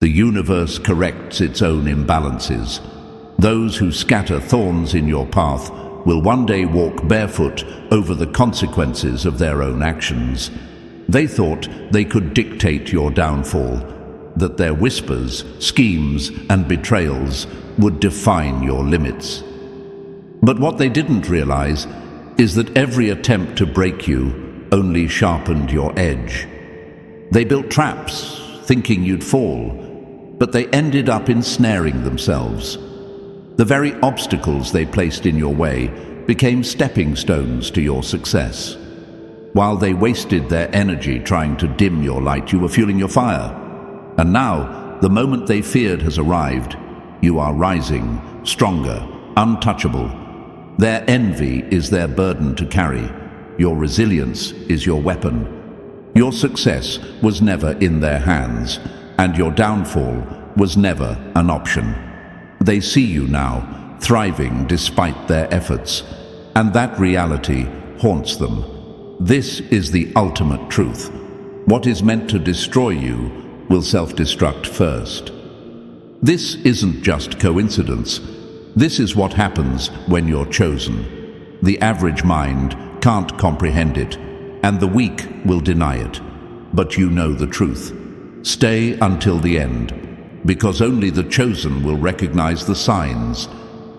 The universe corrects its own imbalances. Those who scatter thorns in your path will one day walk barefoot over the consequences of their own actions. They thought they could dictate your downfall, that their whispers, schemes, and betrayals would define your limits. But what they didn't realize is that every attempt to break you only sharpened your edge. They built traps, thinking you'd fall, but they ended up ensnaring themselves. The very obstacles they placed in your way became stepping stones to your success. While they wasted their energy trying to dim your light, you were fueling your fire. And now, the moment they feared has arrived, you are rising, stronger, untouchable. Their envy is their burden to carry. Your resilience is your weapon. Your success was never in their hands, and your downfall was never an option. They see you now, thriving despite their efforts, and that reality haunts them. This is the ultimate truth. What is meant to destroy you will self-destruct first. This isn't just coincidence. This is what happens when you're chosen. The average mind can't comprehend it, and the weak will deny it. But you know the truth. Stay until the end, because only the chosen will recognize the signs,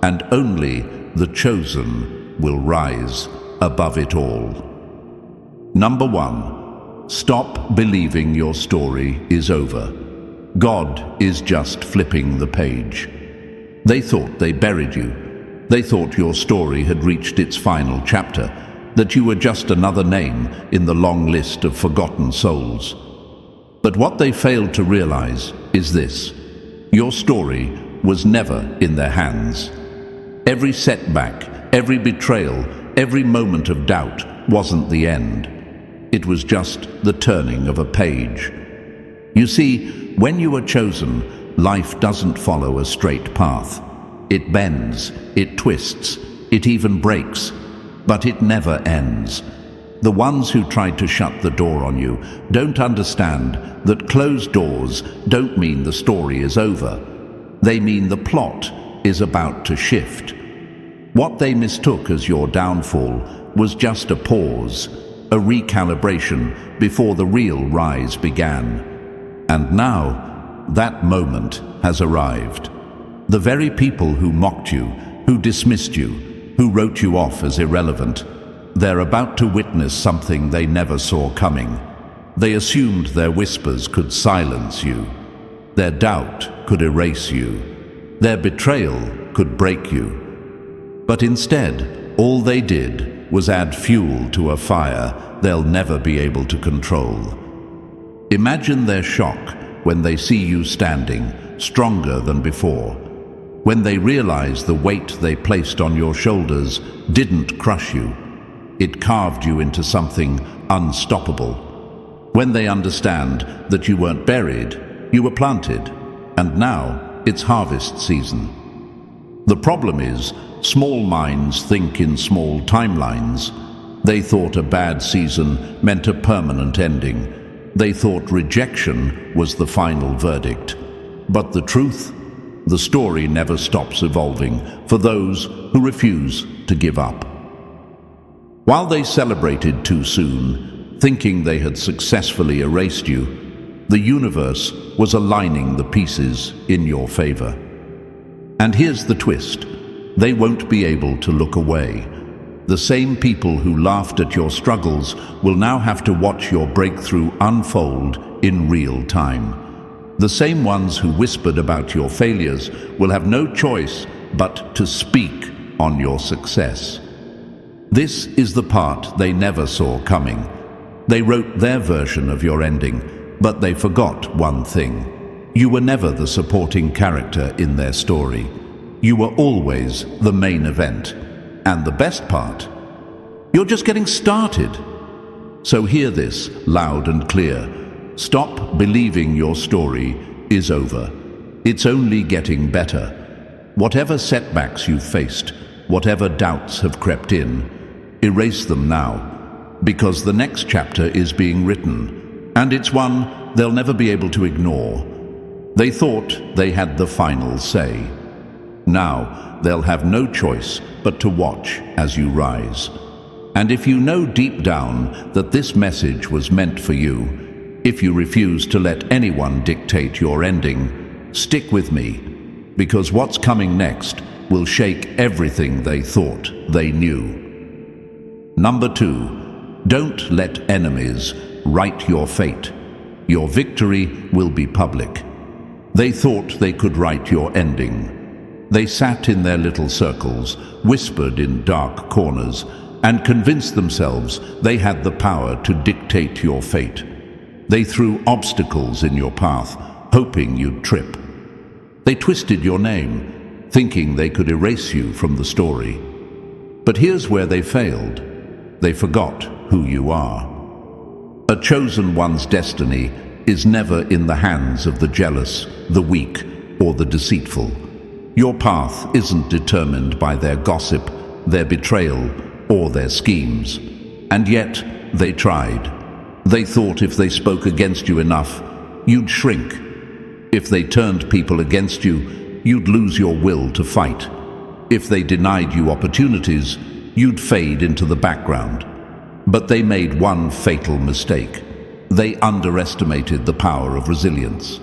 and only the chosen will rise above it all. Number 1, stop believing your story is over. God is just flipping the page. They thought they buried you. They thought your story had reached its final chapter, that you were just another name in the long list of forgotten souls. But what they failed to realize is this: your story was never in their hands. Every setback, every betrayal, every moment of doubt wasn't the end. It was just the turning of a page. You see, when you are chosen, life doesn't follow a straight path. It bends, it twists, it even breaks, but it never ends. The ones who tried to shut the door on you don't understand that closed doors don't mean the story is over. They mean the plot is about to shift. What they mistook as your downfall was just a pause, a recalibration before the real rise began. And now, that moment has arrived. The very people who mocked you, who dismissed you, who wrote you off as irrelevant, they're about to witness something they never saw coming. They assumed their whispers could silence you. Their doubt could erase you. Their betrayal could break you. But instead, all they did was add fuel to a fire they'll never be able to control. Imagine their shock when they see you standing, stronger than before. When they realize the weight they placed on your shoulders didn't crush you. It carved you into something unstoppable. When they understand that you weren't buried, you were planted, and now it's harvest season. The problem is, small minds think in small timelines. They thought a bad season meant a permanent ending. They thought rejection was the final verdict. But the truth? The story never stops evolving for those who refuse to give up. While they celebrated too soon, thinking they had successfully erased you, the universe was aligning the pieces in your favor. And here's the twist: they won't be able to look away. The same people who laughed at your struggles will now have to watch your breakthrough unfold in real time. The same ones who whispered about your failures will have no choice but to speak on your success. This is the part they never saw coming. They wrote their version of your ending, but they forgot one thing. You were never the supporting character in their story. You were always the main event. And the best part, you're just getting started. So hear this loud and clear. Stop believing your story is over. It's only getting better. Whatever setbacks you've faced, whatever doubts have crept in, erase them now, because the next chapter is being written, and it's one they'll never be able to ignore. They thought they had the final say. Now they'll have no choice but to watch as you rise. And if you know deep down that this message was meant for you, if you refuse to let anyone dictate your ending, stick with me, because what's coming next will shake everything they thought they knew. Number 2, don't let enemies write your fate. Your victory will be public. They thought they could write your ending. They sat in their little circles, whispered in dark corners, and convinced themselves they had the power to dictate your fate. They threw obstacles in your path, hoping you'd trip. They twisted your name, thinking they could erase you from the story. But here's where they failed. They forgot who you are. A chosen one's destiny is never in the hands of the jealous, the weak, or the deceitful. Your path isn't determined by their gossip, their betrayal, or their schemes. And yet, they tried. They thought if they spoke against you enough, you'd shrink. If they turned people against you, you'd lose your will to fight. If they denied you opportunities, you'd fade into the background. But they made one fatal mistake. They underestimated the power of resilience.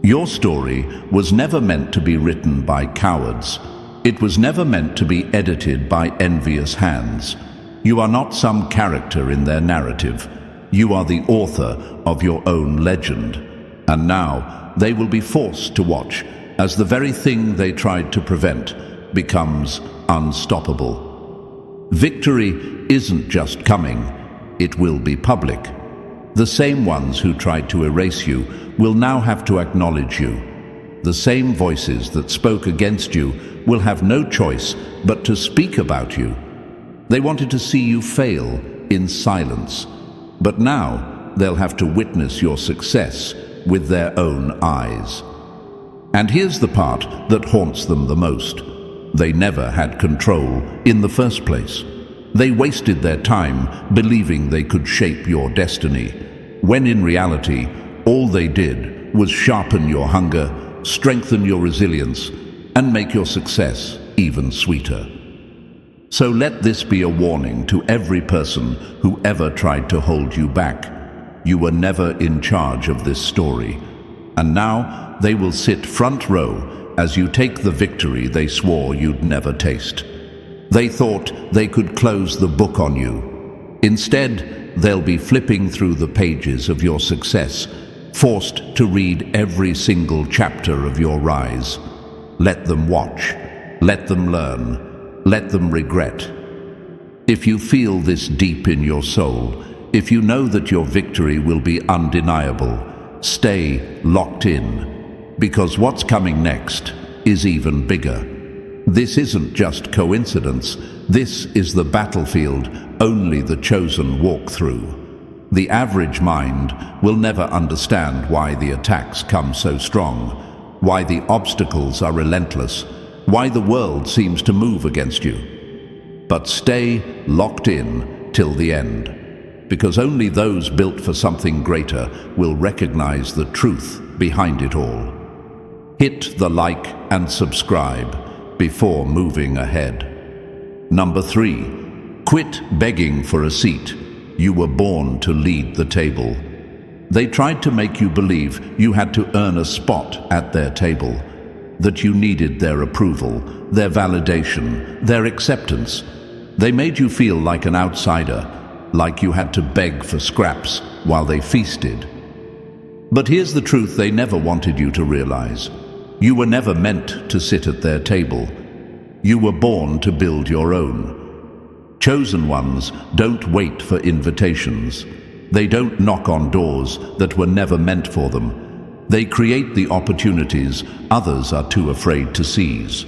Your story was never meant to be written by cowards. It was never meant to be edited by envious hands. You are not some character in their narrative. You are the author of your own legend. And now they will be forced to watch as the very thing they tried to prevent becomes unstoppable. Victory isn't just coming, it will be public. The same ones who tried to erase you will now have to acknowledge you. The same voices that spoke against you will have no choice but to speak about you. They wanted to see you fail in silence, but now they'll have to witness your success with their own eyes. And here's the part that haunts them the most. They never had control in the first place. They wasted their time believing they could shape your destiny, when in reality, all they did was sharpen your hunger, strengthen your resilience, and make your success even sweeter. So let this be a warning to every person who ever tried to hold you back. You were never in charge of this story, and now they will sit front row as you take the victory they swore you'd never taste. They thought they could close the book on you. Instead, they'll be flipping through the pages of your success, forced to read every single chapter of your rise. Let them watch, let them learn, let them regret. If you feel this deep in your soul, if you know that your victory will be undeniable, stay locked in, because what's coming next is even bigger. This isn't just coincidence. This is the battlefield only the chosen walk through. The average mind will never understand why the attacks come so strong, why the obstacles are relentless, why the world seems to move against you. But stay locked in till the end, because only those built for something greater will recognize the truth behind it all. Hit the like and subscribe before moving ahead. Number 3, quit begging for a seat. You were born to lead the table. They tried to make you believe you had to earn a spot at their table, that you needed their approval, their validation, their acceptance. They made you feel like an outsider, like you had to beg for scraps while they feasted. But here's the truth they never wanted you to realize. You were never meant to sit at their table. You were born to build your own. Chosen ones don't wait for invitations. They don't knock on doors that were never meant for them. They create the opportunities others are too afraid to seize.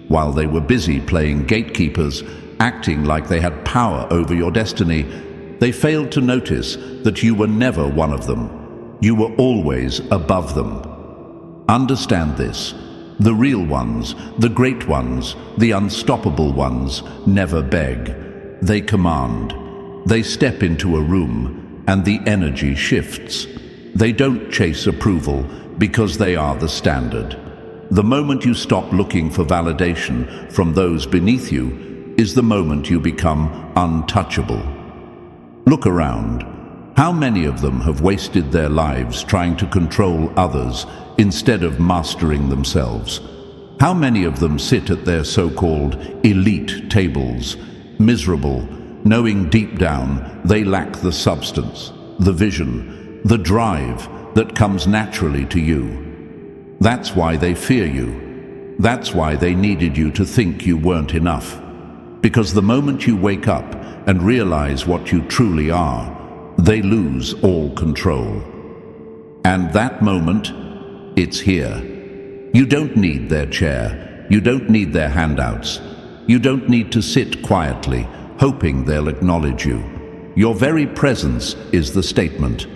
While they were busy playing gatekeepers, acting like they had power over your destiny, they failed to notice that you were never one of them. You were always above them. Understand this. The real ones, the great ones, the unstoppable ones never beg. They command. They step into a room and the energy shifts. They don't chase approval because they are the standard. The moment you stop looking for validation from those beneath you is the moment you become untouchable. Look around. How many of them have wasted their lives trying to control others instead of mastering themselves? How many of them sit at their so-called elite tables, miserable, knowing deep down they lack the substance, the vision, the drive that comes naturally to you? That's why they fear you. That's why they needed you to think you weren't enough. Because the moment you wake up and realize what you truly are, they lose all control. And that moment, it's here. You don't need their chair. You don't need their handouts. You don't need to sit quietly, hoping they'll acknowledge you. Your very presence is the statement.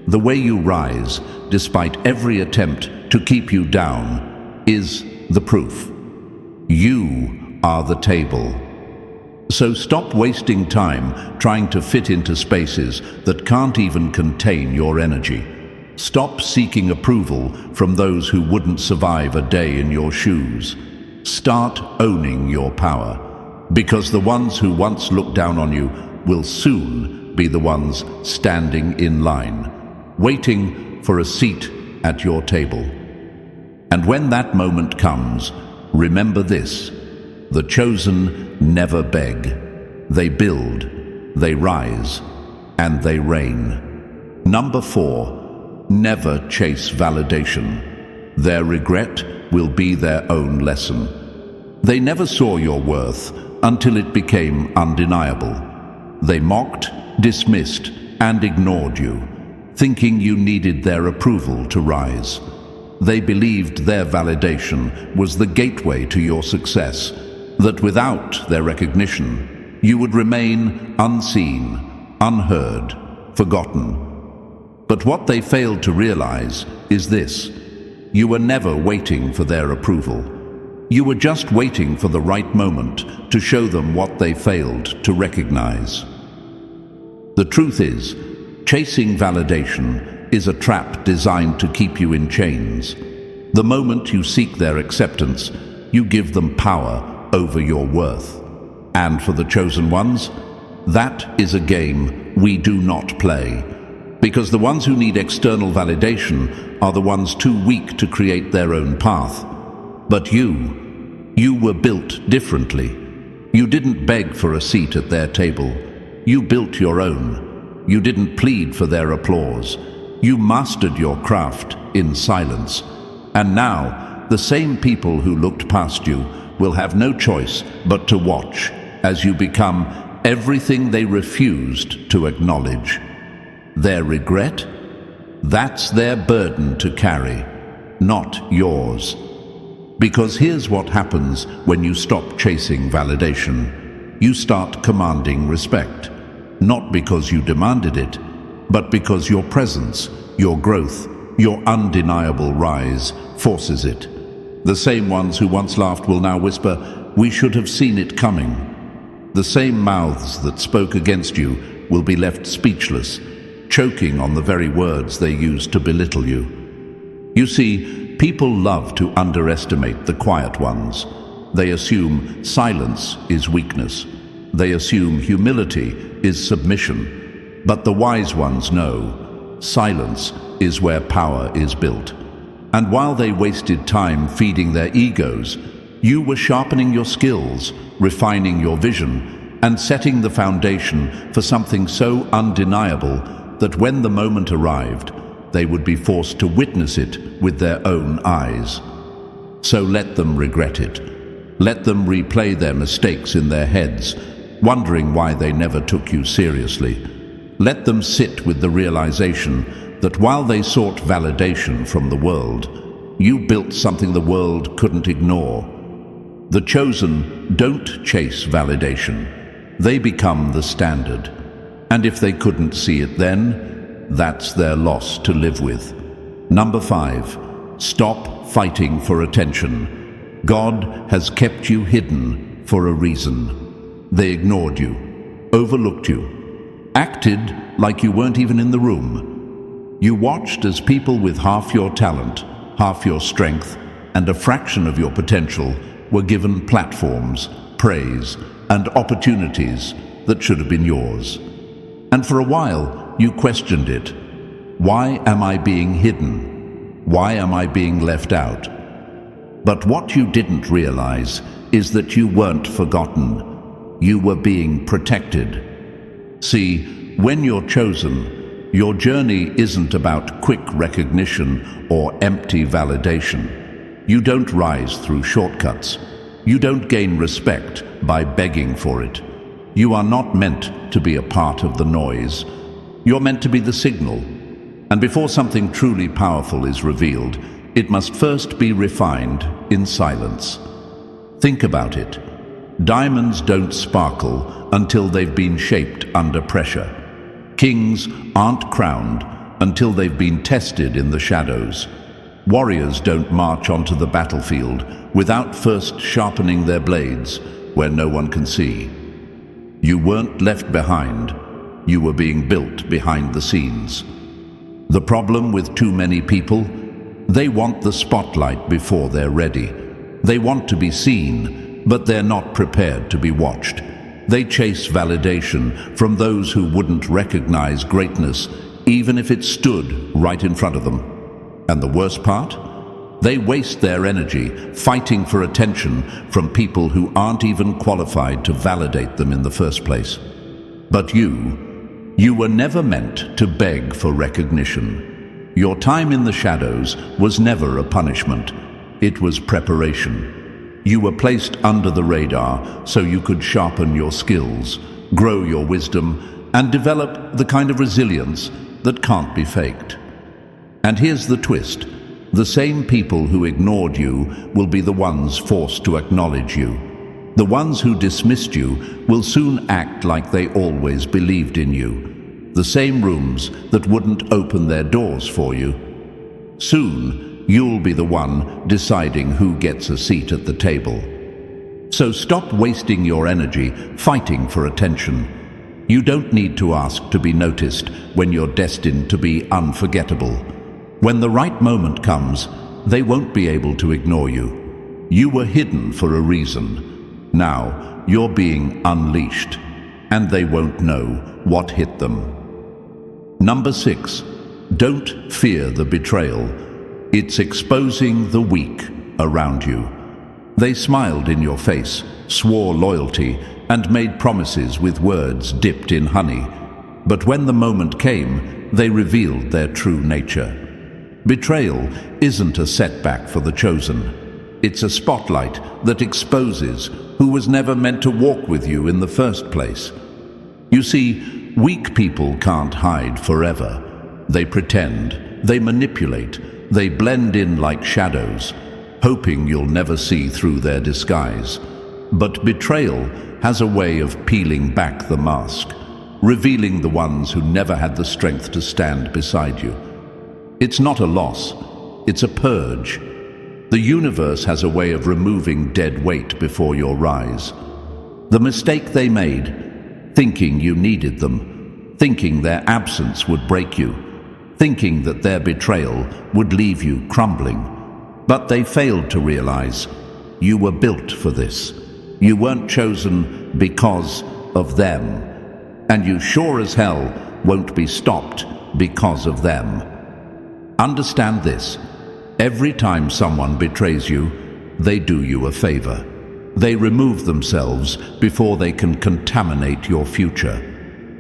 The way you rise, despite every attempt to keep you down, is the proof. You are the table. So stop wasting time trying to fit into spaces that can't even contain your energy. Stop seeking approval from those who wouldn't survive a day in your shoes. Start owning your power, because the ones who once looked down on you will soon be the ones standing in line, waiting for a seat at your table. And when that moment comes, remember this: the chosen never beg. They build, they rise, and they reign. Number 4, never chase validation. Their regret will be their own lesson. They never saw your worth until it became undeniable. They mocked, dismissed, and ignored you, thinking you needed their approval to rise. They believed their validation was the gateway to your success, that without their recognition, you would remain unseen, unheard, forgotten. But what they failed to realize is this: you were never waiting for their approval. You were just waiting for the right moment to show them what they failed to recognize. The truth is, chasing validation is a trap designed to keep you in chains. The moment you seek their acceptance, you give them power over your worth. And for the chosen ones, that is a game we do not play. Because the ones who need external validation are the ones too weak to create their own path. But you were built differently. You didn't beg for a seat at their table. You built your own. You didn't plead for their applause. You mastered your craft in silence. And now, the same people who looked past you will have no choice but to watch as you become everything they refused to acknowledge. Their regret? That's their burden to carry, not yours. Because here's what happens when you stop chasing validation. You start commanding respect, not because you demanded it, but because your presence, your growth, your undeniable rise forces it. The same ones who once laughed will now whisper, "We should have seen it coming." The same mouths that spoke against you will be left speechless, choking on the very words they used to belittle you. You see, people love to underestimate the quiet ones. They assume silence is weakness. They assume humility is submission. But the wise ones know silence is where power is built. And while they wasted time feeding their egos, you were sharpening your skills, refining your vision, and setting the foundation for something so undeniable that when the moment arrived, they would be forced to witness it with their own eyes. So let them regret it. Let them replay their mistakes in their heads, wondering why they never took you seriously. Let them sit with the realization that while they sought validation from the world, you built something the world couldn't ignore. The chosen don't chase validation. They become the standard. And if they couldn't see it then, that's their loss to live with. Number 5, stop fighting for attention. God has kept you hidden for a reason. They ignored you, overlooked you, acted like you weren't even in the room. You watched as people with half your talent, half your strength, and a fraction of your potential were given platforms, praise, and opportunities that should have been yours. And for a while, you questioned it. Why am I being hidden? Why am I being left out? But what you didn't realize is that you weren't forgotten. You were being protected. See, when you're chosen, your journey isn't about quick recognition or empty validation. You don't rise through shortcuts. You don't gain respect by begging for it. You are not meant to be a part of the noise. You're meant to be the signal. And before something truly powerful is revealed, it must first be refined in silence. Think about it. Diamonds don't sparkle until they've been shaped under pressure. Kings aren't crowned until they've been tested in the shadows. Warriors don't march onto the battlefield without first sharpening their blades where no one can see. You weren't left behind. You were being built behind the scenes. The problem with too many people? They want the spotlight before they're ready. They want to be seen, but they're not prepared to be watched. They chase validation from those who wouldn't recognize greatness, even if it stood right in front of them. And the worst part? They waste their energy fighting for attention from people who aren't even qualified to validate them in the first place. But you were never meant to beg for recognition. Your time in the shadows was never a punishment. It was preparation. You were placed under the radar so you could sharpen your skills, grow your wisdom, and develop the kind of resilience that can't be faked. And here's the twist. The same people who ignored you will be the ones forced to acknowledge you. The ones who dismissed you will soon act like they always believed in you. The same rooms that wouldn't open their doors for you. Soon, you'll be the one deciding who gets a seat at the table. So stop wasting your energy fighting for attention. You don't need to ask to be noticed when you're destined to be unforgettable. When the right moment comes, they won't be able to ignore you. You were hidden for a reason. Now, you're being unleashed, and they won't know what hit them. Number 6, don't fear the betrayal. It's exposing the weak around you. They smiled in your face, swore loyalty, and made promises with words dipped in honey. But when the moment came, they revealed their true nature. Betrayal isn't a setback for the chosen. It's a spotlight that exposes who was never meant to walk with you in the first place. You see, weak people can't hide forever. They pretend, they manipulate, they blend in like shadows, hoping you'll never see through their disguise. But betrayal has a way of peeling back the mask, revealing the ones who never had the strength to stand beside you. It's not a loss, it's a purge. The universe has a way of removing dead weight before your rise. The mistake they made, thinking you needed them, thinking their absence would break you, thinking that their betrayal would leave you crumbling. But they failed to realize you were built for this. You weren't chosen because of them. And you sure as hell won't be stopped because of them. Understand this. Every time someone betrays you, they do you a favor. They remove themselves before they can contaminate your future.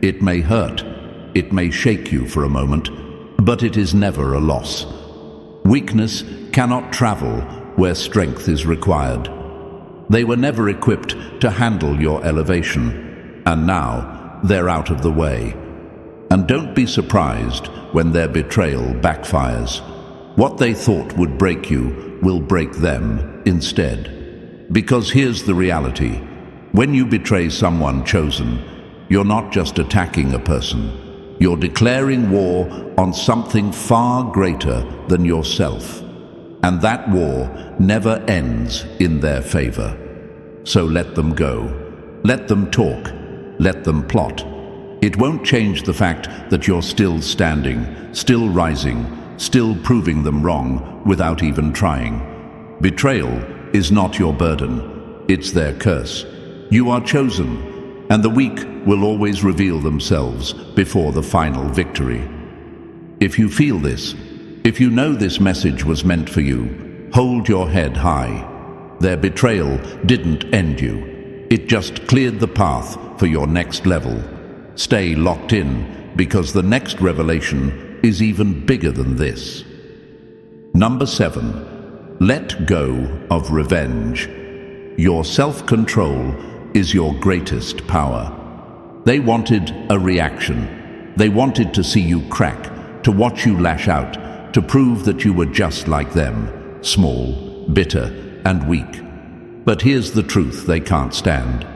It may hurt, it may shake you for a moment, but it is never a loss. Weakness cannot travel where strength is required. They were never equipped to handle your elevation, and now they're out of the way. And don't be surprised when their betrayal backfires. What they thought would break you will break them instead. Because here's the reality. When you betray someone chosen, you're not just attacking a person. You're declaring war on something far greater than yourself. And that war never ends in their favor. So let them go. Let them talk. Let them plot. It won't change the fact that you're still standing, still rising, still proving them wrong without even trying. Betrayal is not your burden, it's their curse. You are chosen, and the weak will always reveal themselves before the final victory. If you feel this, if you know this message was meant for you, hold your head high. Their betrayal didn't end you. It just cleared the path for your next level. Stay locked in, because the next revelation is even bigger than this. Number 7. Let go of revenge. Your self-control is your greatest power. They wanted a reaction. They wanted to see you crack, to watch you lash out, to prove that you were just like them, small, bitter, and weak. But here's the truth they can't stand.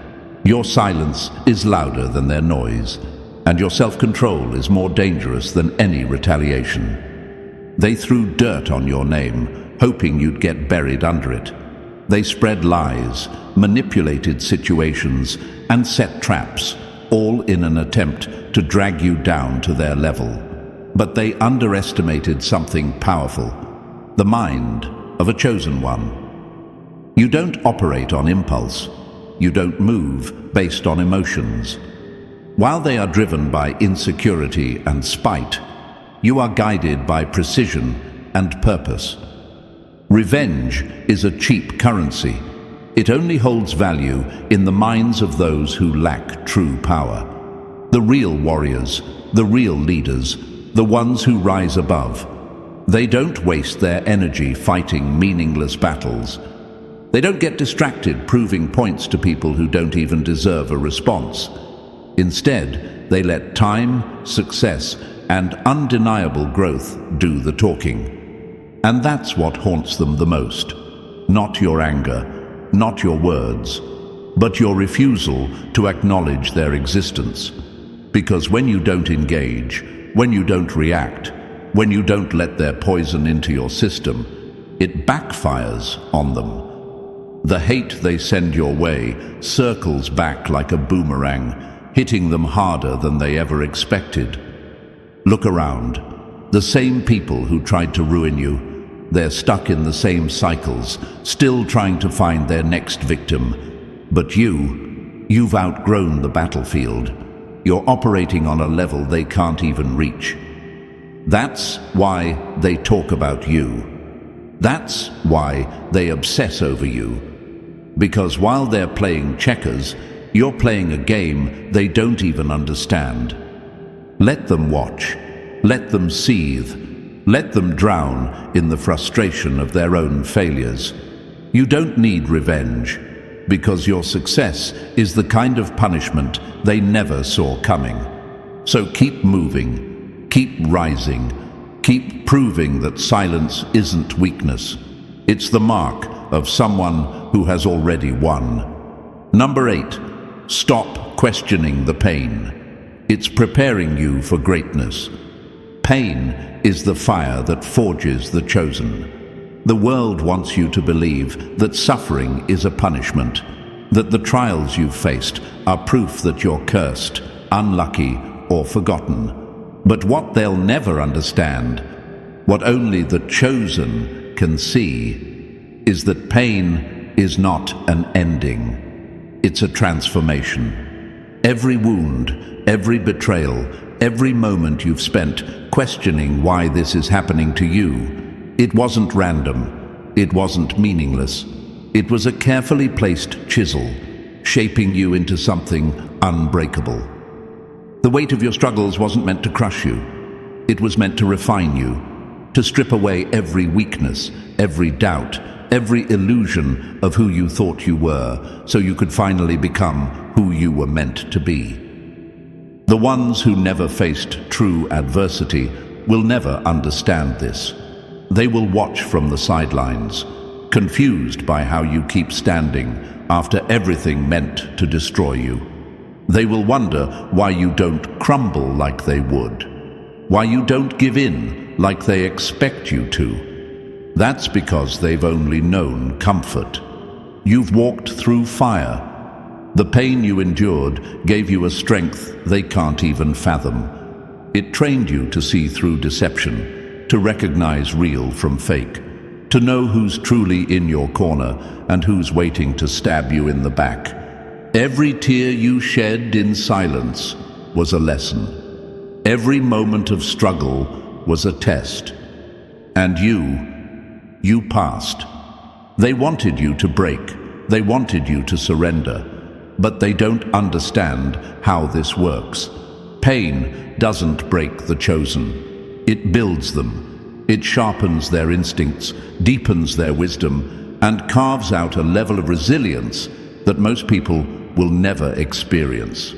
Your silence is louder than their noise, and your self-control is more dangerous than any retaliation. They threw dirt on your name, hoping you'd get buried under it. They spread lies, manipulated situations, and set traps, all in an attempt to drag you down to their level. But they underestimated something powerful: the mind of a chosen one. You don't operate on impulse. You don't move based on emotions. While they are driven by insecurity and spite, you are guided by precision and purpose. Revenge is a cheap currency. It only holds value in the minds of those who lack true power. The real warriors, the real leaders, the ones who rise above. They don't waste their energy fighting meaningless battles. They don't get distracted proving points to people who don't even deserve a response. Instead, they let time, success, and undeniable growth do the talking. And that's what haunts them the most. Not your anger, not your words, but your refusal to acknowledge their existence. Because when you don't engage, when you don't react, when you don't let their poison into your system, it backfires on them. The hate they send your way circles back like a boomerang, hitting them harder than they ever expected. Look around. The same people who tried to ruin you, they're stuck in the same cycles, still trying to find their next victim. But you've outgrown the battlefield. You're operating on a level they can't even reach. That's why they talk about you. That's why they obsess over you. Because while they're playing checkers, you're playing a game they don't even understand. Let them watch. Let them seethe. Let them drown in the frustration of their own failures. You don't need revenge, because your success is the kind of punishment they never saw coming. So keep moving, keep rising, keep proving that silence isn't weakness. It's the mark of someone who has already won. Number 8, stop questioning the pain. It's preparing you for greatness. Pain is the fire that forges the chosen. The world wants you to believe that suffering is a punishment, that the trials you've faced are proof that you're cursed, unlucky, or forgotten. But what they'll never understand, what only the chosen can see, is that pain is not an ending. It's a transformation. Every wound, every betrayal, every moment you've spent questioning why this is happening to you, it wasn't random. It wasn't meaningless. It was a carefully placed chisel, shaping you into something unbreakable. The weight of your struggles wasn't meant to crush you. It was meant to refine you, to strip away every weakness, every doubt, every illusion of who you thought you were, so you could finally become who you were meant to be. The ones who never faced true adversity will never understand this. They will watch from the sidelines, confused by how you keep standing after everything meant to destroy you. They will wonder why you don't crumble like they would, why you don't give in like they expect you to. That's because they've only known comfort. You've walked through fire. The pain you endured gave you a strength they can't even fathom. It trained you to see through deception, to recognize real from fake, to know who's truly in your corner and who's waiting to stab you in the back. Every tear you shed in silence was a lesson. Every moment of struggle was a test. And you passed. They wanted you to break. They wanted you to surrender. But they don't understand how this works. Pain doesn't break the chosen. It builds them. It sharpens their instincts, deepens their wisdom, and carves out a level of resilience that most people will never experience.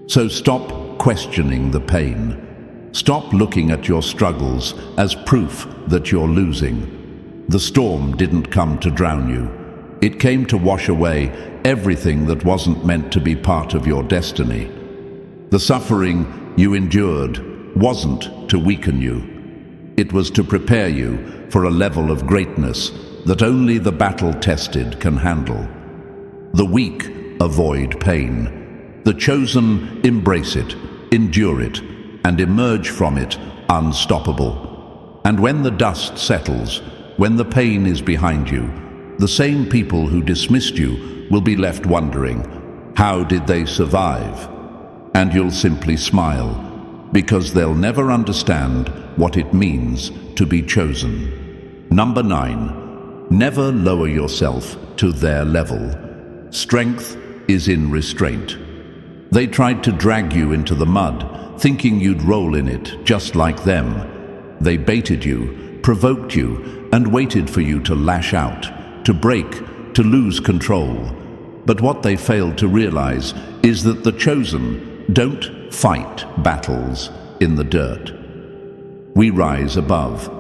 So stop questioning the pain. Stop looking at your struggles as proof that you're losing. The storm didn't come to drown you. It came to wash away everything that wasn't meant to be part of your destiny. The suffering you endured wasn't to weaken you. It was to prepare you for a level of greatness that only the battle-tested can handle. The weak avoid pain. The chosen embrace it, endure it, and emerge from it unstoppable. And when the dust settles, when the pain is behind you, the same people who dismissed you will be left wondering, how did they survive? And you'll simply smile, because they'll never understand what it means to be chosen. Number 9, never lower yourself to their level. Strength is in restraint. They tried to drag you into the mud, thinking you'd roll in it just like them. They baited you, provoked you, and waited for you to lash out, to break, to lose control. But what they failed to realize is that the chosen don't fight battles in the dirt. We rise above.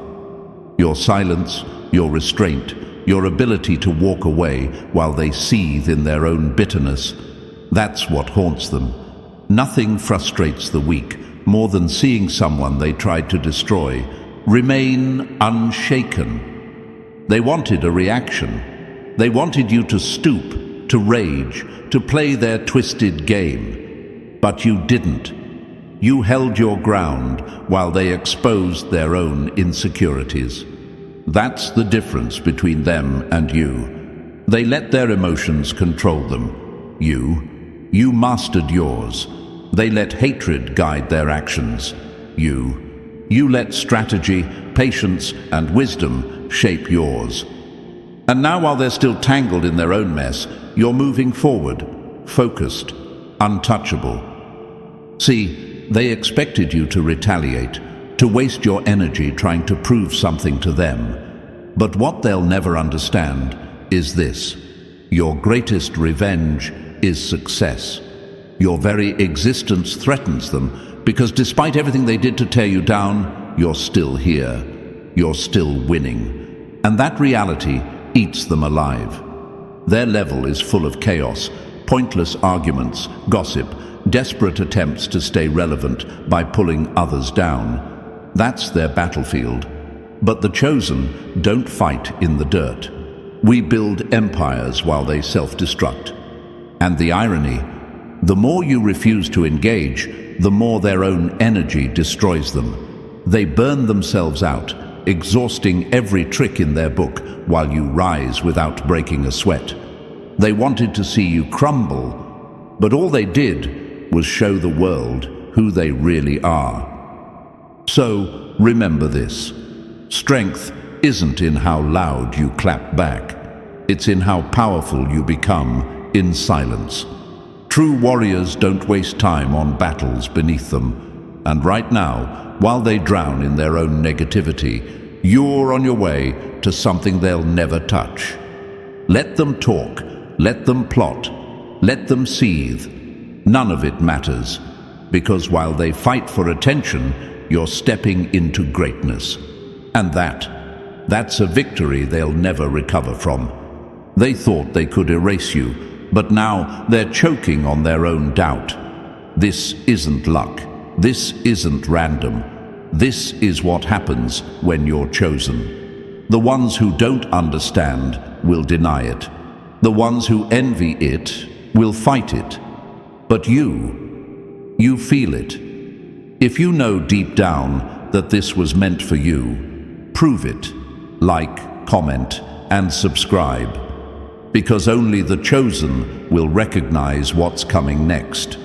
Your silence, your restraint, your ability to walk away while they seethe in their own bitterness, that's what haunts them. Nothing frustrates the weak more than seeing someone they tried to destroy remain unshaken. They wanted a reaction. They wanted you to stoop, to rage, to play their twisted game. But you didn't. You held your ground while they exposed their own insecurities. That's the difference between them and you. They let their emotions control them. You mastered yours. They let hatred guide their actions. You let strategy, patience, and wisdom shape yours. And now, while they're still tangled in their own mess, you're moving forward, focused, untouchable. See, they expected you to retaliate, to waste your energy trying to prove something to them. But what they'll never understand is this: your greatest revenge is success. Your very existence threatens them, because despite everything they did to tear you down, you're still here. You're still winning. And that reality eats them alive. Their level is full of chaos, pointless arguments, gossip, desperate attempts to stay relevant by pulling others down. That's their battlefield. But the chosen don't fight in the dirt. We build empires while they self-destruct. And the irony, the more you refuse to engage, the more their own energy destroys them. They burn themselves out, exhausting every trick in their book while you rise without breaking a sweat. They wanted to see you crumble, but all they did was show the world who they really are. So remember this: strength isn't in how loud you clap back. It's in how powerful you become in silence. True warriors don't waste time on battles beneath them. And right now, while they drown in their own negativity, you're on your way to something they'll never touch. Let them talk, let them plot, let them seethe. None of it matters, because while they fight for attention, you're stepping into greatness. And that's a victory they'll never recover from. They thought they could erase you, but now they're choking on their own doubt. This isn't luck. This isn't random. This is what happens when you're chosen. The ones who don't understand will deny it. The ones who envy it will fight it. But you feel it. If you know deep down that this was meant for you, prove it. Like, comment, and subscribe. Because only the chosen will recognize what's coming next.